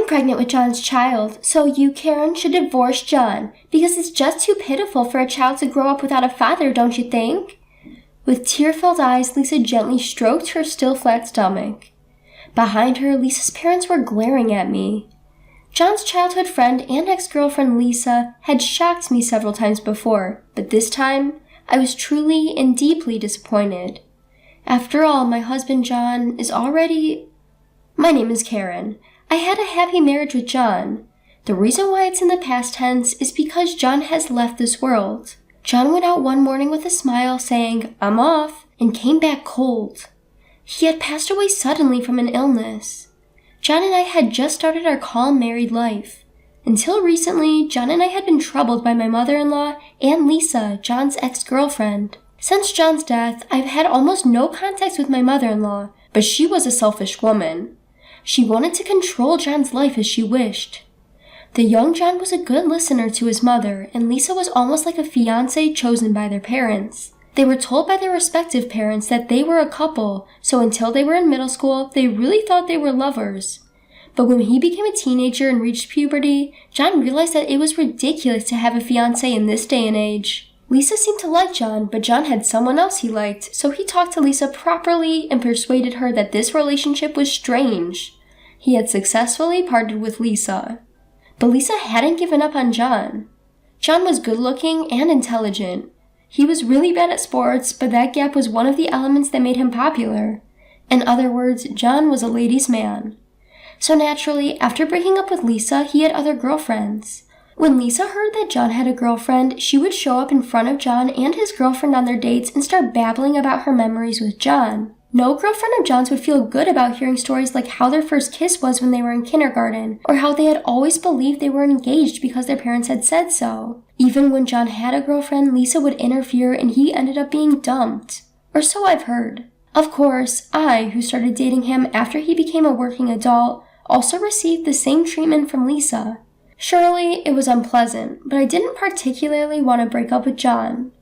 I'm pregnant with John's child, so you, Karen, should divorce John, because it's just too pitiful for a child to grow up without a father, don't you think? With tear-filled eyes, Lisa gently stroked her still flat stomach. Behind her, Lisa's parents were glaring at me. John's childhood friend and ex-girlfriend Lisa had shocked me several times before, but this time, I was truly and deeply disappointed. After all, my husband John is already... My name is Karen. I had a happy marriage with John. The reason why it's in the past tense is because John has left this world. John went out one morning with a smile saying, "I'm off," and came back cold. He had passed away suddenly from an illness. John and I had just started our calm married life. Until recently, John and I had been troubled by my mother-in-law and Lisa, John's ex-girlfriend. Since John's death, I've had almost no contact with my mother-in-law, but she was a selfish woman. She wanted to control John's life as she wished. The young John was a good listener to his mother, and Lisa was almost like a fiancé chosen by their parents. They were told by their respective parents that they were a couple, so until they were in middle school, they really thought they were lovers. But when he became a teenager and reached puberty, John realized that it was ridiculous to have a fiancé in this day and age. Lisa seemed to like John, but John had someone else he liked, so he talked to Lisa properly and persuaded her that this relationship was strange. He had successfully parted with Lisa. But Lisa hadn't given up on John. John was good-looking and intelligent. He was really bad at sports, but that gap was one of the elements that made him popular. In other words, John was a ladies' man. So naturally, after breaking up with Lisa, he had other girlfriends. When Lisa heard that John had a girlfriend, she would show up in front of John and his girlfriend on their dates and start babbling about her memories with John. No girlfriend of John's would feel good about hearing stories like how their first kiss was when they were in kindergarten, or how they had always believed they were engaged because their parents had said so. Even when John had a girlfriend, Lisa would interfere and he ended up being dumped. Or so I've heard. Of course, I, who started dating him after he became a working adult, also received the same treatment from Lisa. Surely, it was unpleasant, but I didn't particularly want to break up with John.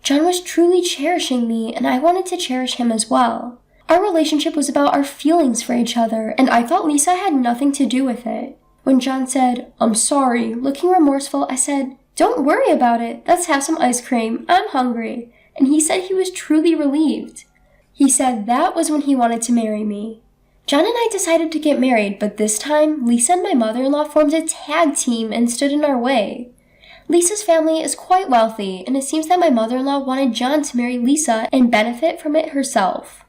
John was truly cherishing me, and I wanted to cherish him as well. Our relationship was about our feelings for each other, and I thought Lisa had nothing to do with it. When John said, "I'm sorry," looking remorseful, I said, "Don't worry about it. Let's have some ice cream. I'm hungry." And he said he was truly relieved. He said that was when he wanted to marry me. John and I decided to get married, but this time, Lisa and my mother-in-law formed a tag team and stood in our way. Lisa's family is quite wealthy, and it seems that my mother-in-law wanted John to marry Lisa and benefit from it herself.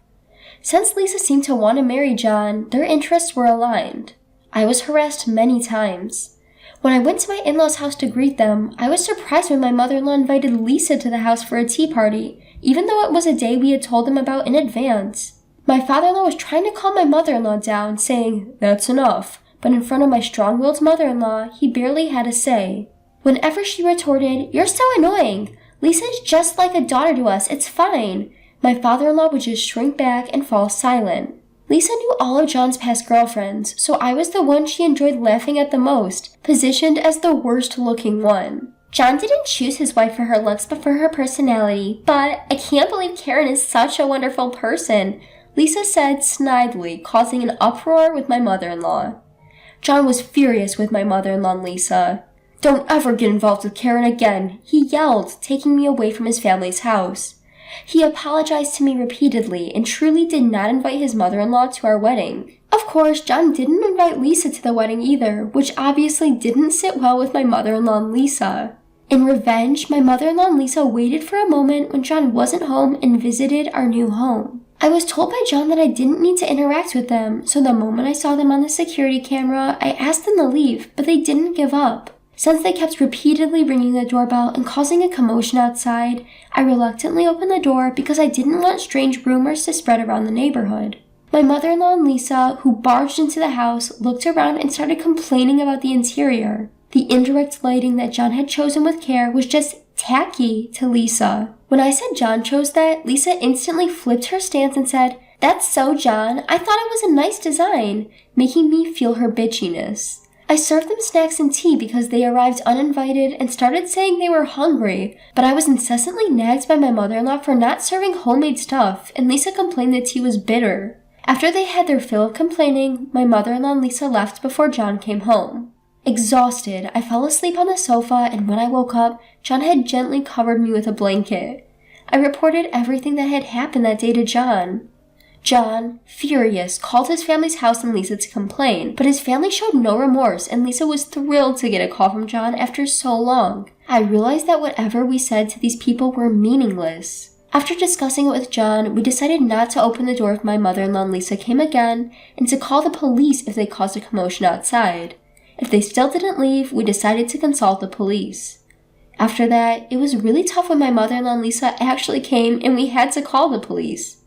Since Lisa seemed to want to marry John, their interests were aligned. I was harassed many times. When I went to my in-laws' house to greet them, I was surprised when my mother-in-law invited Lisa to the house for a tea party, even though it was a day we had told them about in advance. My father-in-law was trying to calm my mother-in-law down, saying, "That's enough," but in front of my strong-willed mother-in-law, he barely had a say. Whenever she retorted, "You're so annoying. Lisa is just like a daughter to us, it's fine," my father-in-law would just shrink back and fall silent. Lisa knew all of John's past girlfriends, so I was the one she enjoyed laughing at the most, positioned as the worst-looking one. John didn't choose his wife for her looks but for her personality, but I can't believe Karen is such a wonderful person, Lisa said snidely, causing an uproar with my mother-in-law. John was furious with my mother-in-law and Lisa. "Don't ever get involved with Karen again," he yelled, taking me away from his family's house. He apologized to me repeatedly and truly did not invite his mother-in-law to our wedding. Of course, John didn't invite Lisa to the wedding either, which obviously didn't sit well with my mother-in-law and Lisa. In revenge, my mother-in-law and Lisa waited for a moment when John wasn't home and visited our new home. I was told by John that I didn't need to interact with them, so the moment I saw them on the security camera, I asked them to leave, but they didn't give up. Since they kept repeatedly ringing the doorbell and causing a commotion outside, I reluctantly opened the door because I didn't want strange rumors to spread around the neighborhood. My mother-in-law and Lisa, who barged into the house, looked around and started complaining about the interior. The indirect lighting that John had chosen with care was just tacky to Lisa. When I said John chose that, Lisa instantly flipped her stance and said, "That's so John, I thought it was a nice design," making me feel her bitchiness. I served them snacks and tea because they arrived uninvited and started saying they were hungry, but I was incessantly nagged by my mother-in-law for not serving homemade stuff, and Lisa complained the tea was bitter. After they had their fill of complaining, my mother-in-law and Lisa left before John came home. Exhausted, I fell asleep on the sofa, and when I woke up, John had gently covered me with a blanket. I reported everything that had happened that day to John. John, furious, called his family's house and Lisa to complain, but his family showed no remorse, and Lisa was thrilled to get a call from John after so long. I realized that whatever we said to these people were meaningless. After discussing it with John, we decided not to open the door if my mother-in-law and Lisa came again, and to call the police if they caused a commotion outside. If they still didn't leave, we decided to consult the police. After that, it was really tough when my mother-in-law and Lisa actually came and we had to call the police.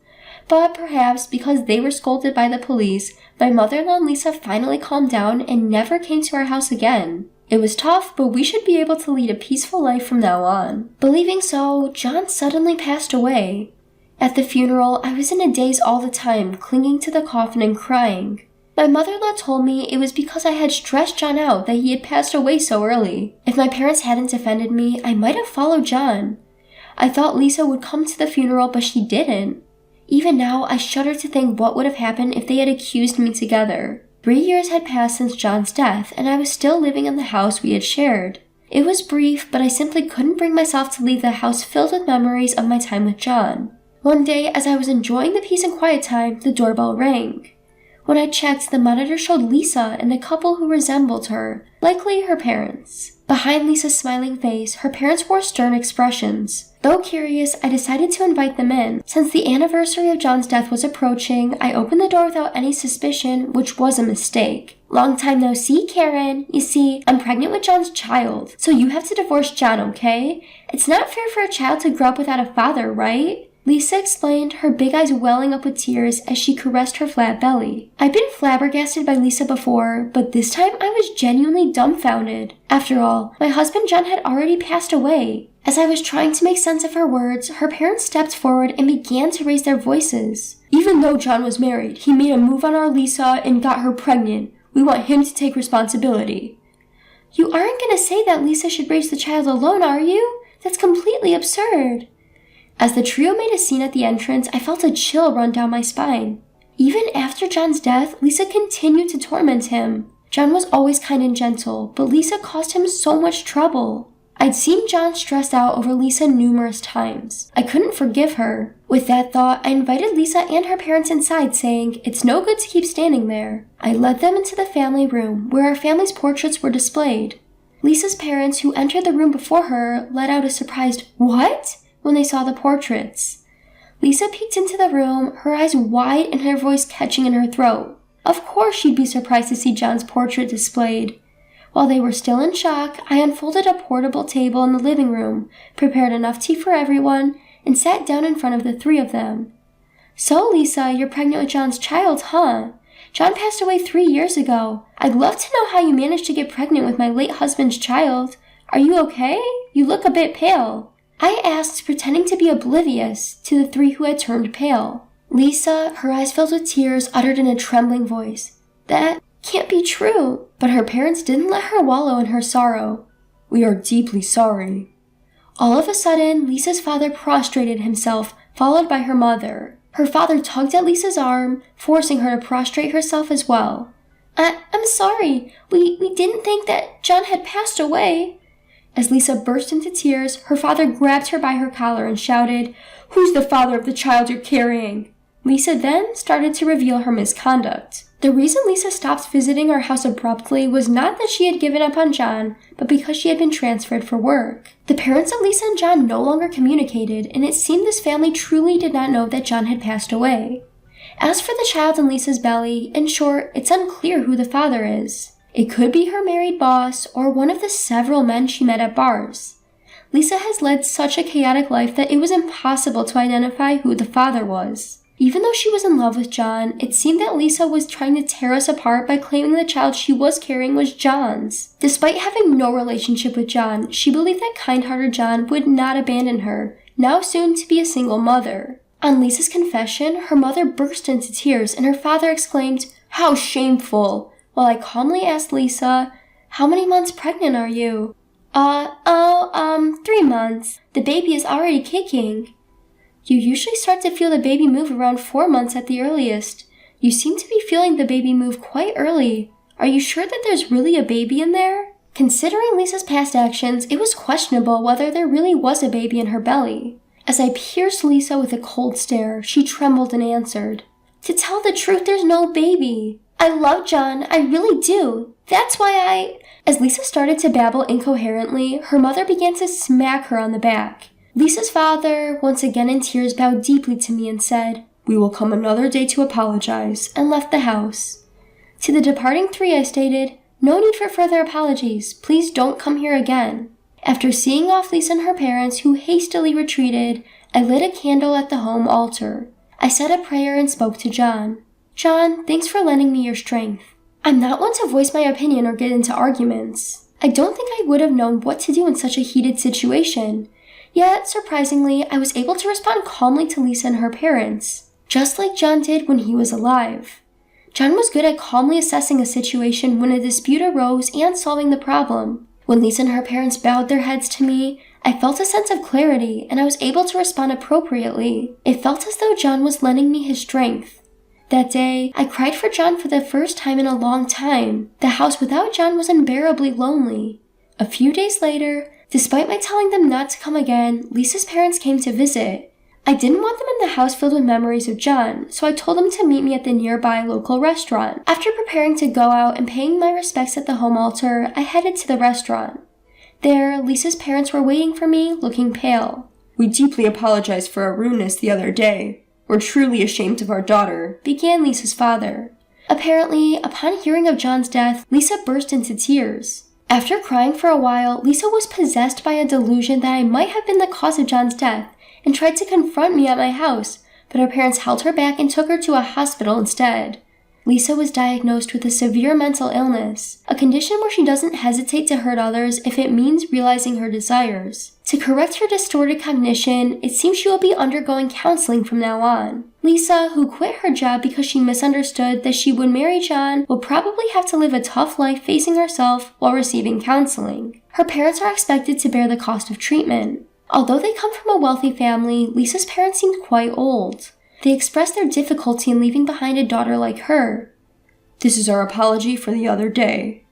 But perhaps because they were scolded by the police, my mother-in-law and Lisa finally calmed down and never came to our house again. It was tough, but we should be able to lead a peaceful life from now on. Believing so, John suddenly passed away. At the funeral, I was in a daze all the time, clinging to the coffin and crying. My mother-in-law told me it was because I had stressed John out that he had passed away so early. If my parents hadn't defended me, I might have followed John. I thought Lisa would come to the funeral, but she didn't. Even now, I shudder to think what would have happened if they had accused me together. 3 years had passed since John's death, and I was still living in the house we had shared. It was brief, but I simply couldn't bring myself to leave the house filled with memories of my time with John. One day, as I was enjoying the peace and quiet time, the doorbell rang. When I checked, the monitor showed Lisa and a couple who resembled her, likely her parents. Behind Lisa's smiling face, her parents wore stern expressions. Though curious, I decided to invite them in. Since the anniversary of John's death was approaching, I opened the door without any suspicion, which was a mistake. Long time no see, Karen. You see, I'm pregnant with John's child, so you have to divorce John, okay? It's not fair for a child to grow up without a father, right? Lisa explained, her big eyes welling up with tears as she caressed her flat belly. I'd been flabbergasted by Lisa before, but this time I was genuinely dumbfounded. After all, my husband John had already passed away. As I was trying to make sense of her words, her parents stepped forward and began to raise their voices. Even though John was married, he made a move on our Lisa and got her pregnant. We want him to take responsibility. You aren't going to say that Lisa should raise the child alone, are you? That's completely absurd. As the trio made a scene at the entrance, I felt a chill run down my spine. Even after John's death, Lisa continued to torment him. John was always kind and gentle, but Lisa caused him so much trouble. I'd seen John stressed out over Lisa numerous times. I couldn't forgive her. With that thought, I invited Lisa and her parents inside, saying, "It's no good to keep standing there." I led them into the family room, where our family's portraits were displayed. Lisa's parents, who entered the room before her, let out a surprised, "What?" when they saw the portraits. Lisa peeked into the room, her eyes wide and her voice catching in her throat. Of course she'd be surprised to see John's portrait displayed. While they were still in shock, I unfolded a portable table in the living room, prepared enough tea for everyone, and sat down in front of the three of them. "So, Lisa, you're pregnant with John's child, huh? John passed away 3 years ago. I'd love to know how you managed to get pregnant with my late husband's child. Are you okay? You look a bit pale." I asked, pretending to be oblivious to the three who had turned pale. Lisa, her eyes filled with tears, uttered in a trembling voice, "That can't be true." But her parents didn't let her wallow in her sorrow. "We are deeply sorry." All of a sudden, Lisa's father prostrated himself, followed by her mother. Her father tugged at Lisa's arm, forcing her to prostrate herself as well. I'm sorry. We didn't think that John had passed away." As Lisa burst into tears, her father grabbed her by her collar and shouted, "Who's the father of the child you're carrying?" Lisa then started to reveal her misconduct. The reason Lisa stopped visiting our house abruptly was not that she had given up on John, but because she had been transferred for work. The parents of Lisa and John no longer communicated, and it seemed this family truly did not know that John had passed away. As for the child in Lisa's belly, in short, it's unclear who the father is. It could be her married boss or one of the several men she met at bars. Lisa has led such a chaotic life that it was impossible to identify who the father was. Even though she was in love with John, it seemed that Lisa was trying to tear us apart by claiming the child she was carrying was John's. Despite having no relationship with John, she believed that kind-hearted John would not abandon her, now soon to be a single mother. On Lisa's confession, her mother burst into tears and her father exclaimed, "How shameful!" while I calmly asked Lisa, "How many months pregnant are you?" 3 months. The baby is already kicking." "You usually start to feel the baby move around 4 months at the earliest. You seem to be feeling the baby move quite early. Are you sure that there's really a baby in there? Considering Lisa's past actions, it was questionable whether there really was a baby in her belly. As I pierced Lisa with a cold stare, she trembled and answered, "To tell the truth, there's no baby. I love John, I really do. That's why I..." As Lisa started to babble incoherently, her mother began to smack her on the back. Lisa's father, once again in tears, bowed deeply to me and said, "We will come another day to apologize," and left the house. To the departing three, I stated, "No need for further apologies. Please don't come here again." After seeing off Lisa and her parents, who hastily retreated, I lit a candle at the home altar. I said a prayer and spoke to John. "John, thanks for lending me your strength. I'm not one to voice my opinion or get into arguments. I don't think I would have known what to do in such a heated situation. Yet, surprisingly, I was able to respond calmly to Lisa and her parents, just like John did when he was alive. John was good at calmly assessing a situation when a dispute arose and solving the problem. When Lisa and her parents bowed their heads to me, I felt a sense of clarity and I was able to respond appropriately. It felt as though John was lending me his strength. That day, I cried for John for the first time in a long time. The house without John was unbearably lonely. A few days later, despite my telling them not to come again, Lisa's parents came to visit. I didn't want them in the house filled with memories of John, so I told them to meet me at the nearby local restaurant. After preparing to go out and paying my respects at the home altar, I headed to the restaurant. There, Lisa's parents were waiting for me, looking pale. "We deeply apologize for our rudeness the other day. We're truly ashamed of our daughter," began Lisa's father. Apparently, upon hearing of John's death, Lisa burst into tears. After crying for a while, Lisa was possessed by a delusion that I might have been the cause of John's death and tried to confront me at my house, but her parents held her back and took her to a hospital instead. Lisa was diagnosed with a severe mental illness, a condition where she doesn't hesitate to hurt others if it means realizing her desires. To correct her distorted cognition, it seems she will be undergoing counseling from now on. Lisa, who quit her job because she misunderstood that she would marry John, will probably have to live a tough life facing herself while receiving counseling. Her parents are expected to bear the cost of treatment. Although they come from a wealthy family, Lisa's parents seemed quite old. They expressed their difficulty in leaving behind a daughter like her. "This is our apology for the other day."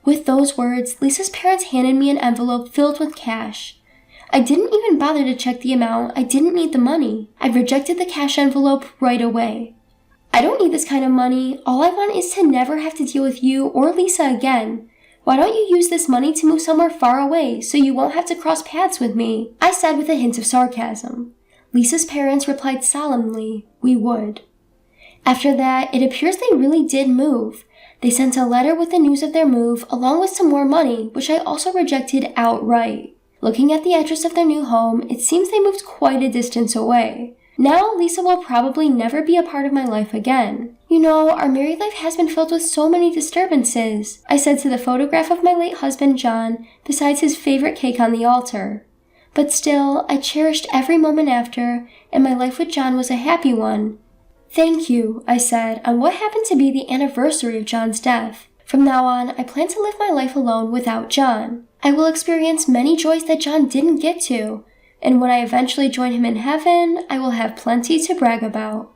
With those words, Lisa's parents handed me an envelope filled with cash. I didn't even bother to check the amount. I didn't need the money. I rejected the cash envelope right away. "I don't need this kind of money. All I want is to never have to deal with you or Lisa again. Why don't you use this money to move somewhere far away so you won't have to cross paths with me?" I said with a hint of sarcasm. Lisa's parents replied solemnly, "We would." After that, it appears they really did move. They sent a letter with the news of their move, along with some more money, which I also rejected outright. Looking at the address of their new home, it seems they moved quite a distance away. Now, Lisa will probably never be a part of my life again. "You know, our married life has been filled with so many disturbances," I said to the photograph of my late husband, John, besides his favorite cake on the altar. "But still, I cherished every moment after, and my life with John was a happy one." "Thank you," I said, on what happened to be the anniversary of John's death. "From now on, I plan to live my life alone without John. I will experience many joys that John didn't get to, and when I eventually join him in heaven, I will have plenty to brag about."